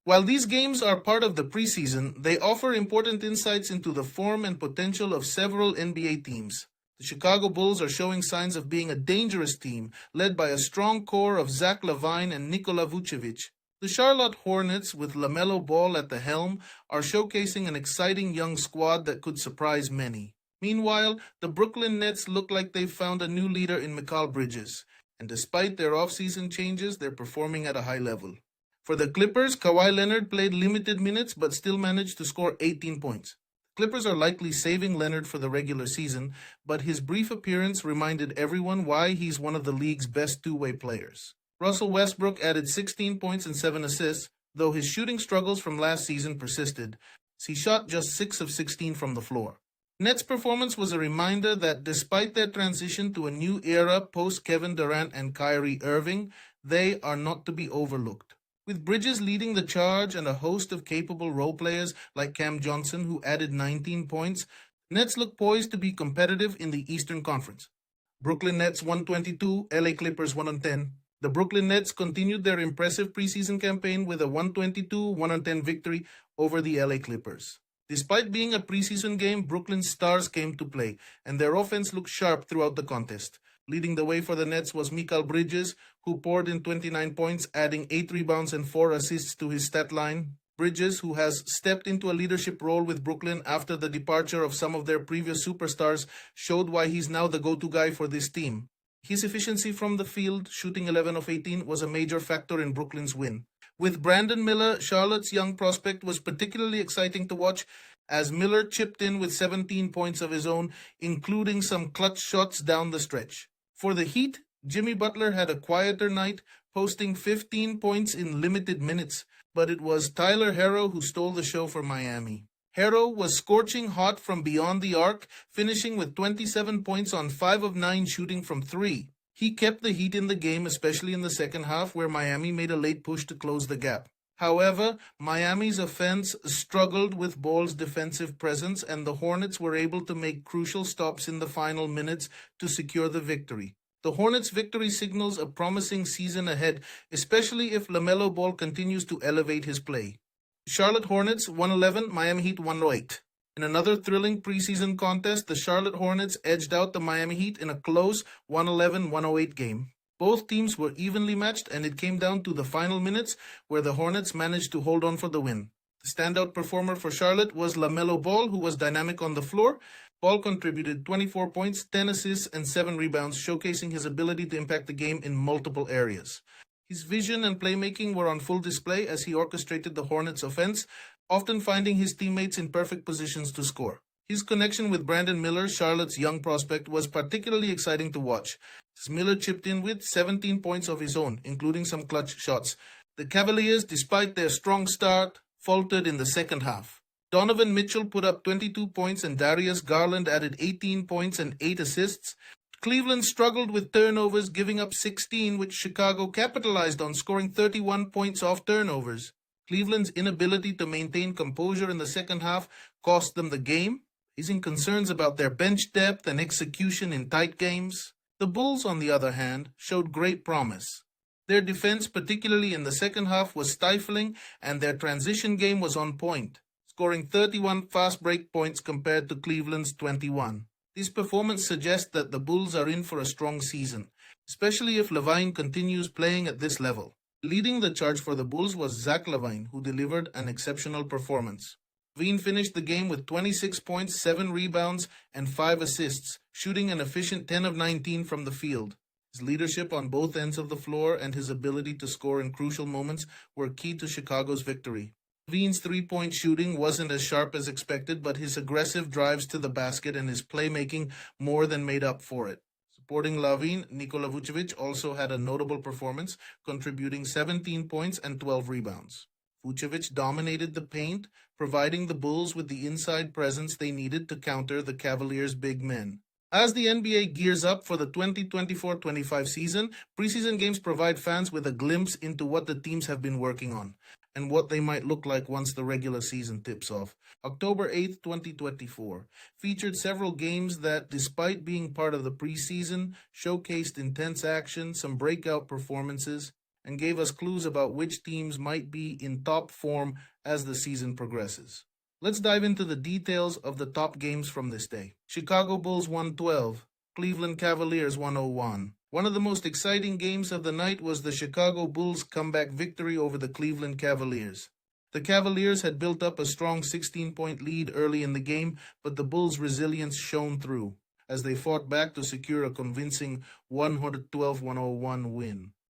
While these games are part of the preseason, they offer important insights into the form and potential of several NBA teams. The Chicago Bulls are showing signs of being a dangerous team, led by a strong core of Zach LaVine and Nikola Vucevic. The Charlotte Hornets, with LaMelo Ball at the helm, are showcasing an exciting young squad that could surprise many. Meanwhile, the Brooklyn Nets look like they've found a new leader in Mikal Bridges, and despite their offseason changes, they're performing at a high level. For the Clippers, Kawhi Leonard played limited minutes but still managed to score 18 points. Clippers are likely saving Leonard for the regular season, but his brief appearance reminded everyone why he's one of the league's best two-way players. Russell Westbrook added 16 points and 7 assists, though his shooting struggles from last season persisted. He shot just 6 of 16 from the floor. Nets' performance was a reminder that despite their transition to a new era post-Kevin Durant and Kyrie Irving, they are not to be overlooked. With Bridges leading the charge and a host of capable role players like Cam Johnson, who added 19 points, Nets look poised to be competitive in the Eastern Conference. Brooklyn Nets 122, LA Clippers 110. The Brooklyn Nets continued their impressive preseason campaign with a 122-110 victory over the LA Clippers. Despite being a preseason game, Brooklyn's stars came to play, and their offense looked sharp throughout the contest. Leading the way for the Nets was Mikal Bridges, who poured in 29 points, adding 8 rebounds and 4 assists to his stat line. Bridges, who has stepped into a leadership role with Brooklyn after the departure of some of their previous superstars, showed why he's now the go-to guy for this team. His efficiency from the field, shooting 11 of 18, was a major factor in Brooklyn's win. With Brandon Miller, Charlotte's young prospect was particularly exciting to watch as Miller chipped in with 17 points of his own, including some clutch shots down the stretch. For the Heat, Jimmy Butler had a quieter night, posting 15 points in limited minutes, but it was Tyler Herro who stole the show for Miami. Herro was scorching hot from beyond the arc, finishing with 27 points on 5 of 9 shooting from 3. He kept the Heat in the game, especially in the second half, where Miami made a late push to close the gap. However, Miami's offense struggled with Ball's defensive presence, and the Hornets were able to make crucial stops in the final minutes to secure the victory. The Hornets' victory signals a promising season ahead, especially if LaMelo Ball continues to elevate his play. Charlotte Hornets 111, Miami Heat 108. In another thrilling preseason contest, the Charlotte Hornets edged out the Miami Heat in a close 111-108 game. Both teams were evenly matched, and it came down to the final minutes where the Hornets managed to hold on for the win. The standout performer for Charlotte was LaMelo Ball, who was dynamic on the floor. Ball contributed 24 points, 10 assists, and 7 rebounds, showcasing his ability to impact the game in multiple areas. His vision and playmaking were on full display as he orchestrated the Hornets' offense, often finding his teammates in perfect positions to score. His connection with Brandon Miller, Charlotte's young prospect, was particularly exciting to watch, as Miller chipped in with 17 points of his own, including some clutch shots. The Cavaliers, despite their strong start, faltered in the second half. Donovan Mitchell put up 22 points and Darius Garland added 18 points and 8 assists. Cleveland struggled with turnovers, giving up 16, which Chicago capitalized on, scoring 31 points off turnovers. Cleveland's inability to maintain composure in the second half cost them the game, raising concerns about their bench depth and execution in tight games. The Bulls, on the other hand, showed great promise. Their defense, particularly in the second half, was stifling, and their transition game was on point, scoring 31 fast break points compared to Cleveland's 21. This performance suggests that the Bulls are in for a strong season, especially if LaVine continues playing at this level. Leading the charge for the Bulls was Zach LaVine, who delivered an exceptional performance. LaVine finished the game with 26 points, 7 rebounds, and 5 assists, shooting an efficient 10 of 19 from the field. His leadership on both ends of the floor and his ability to score in crucial moments were key to Chicago's victory. LaVine's three-point shooting wasn't as sharp as expected, but his aggressive drives to the basket and his playmaking more than made up for it. Supporting LaVine, Nikola Vucevic also had a notable performance, contributing 17 points and 12 rebounds. Vucevic dominated the paint, providing the Bulls with the inside presence they needed to counter the Cavaliers' big men. As the NBA gears up for the 2024-25 season, preseason games provide fans with a glimpse into what the teams have been working on and what they might look like once the regular season tips off. October 8th, 2024, featured several games that, despite being part of the preseason, showcased intense action, some breakout performances, and gave us clues about which teams might be in top form as the season progresses. Let's dive into the details of the top games from this day. Chicago Bulls 112, Cleveland Cavaliers 101. One of the most exciting games of the night was the Chicago Bulls' comeback victory over the Cleveland Cavaliers. The Cavaliers had built up a strong 16-point lead early in the game, but the Bulls' resilience shone through as they fought back to secure a convincing 112-101 win.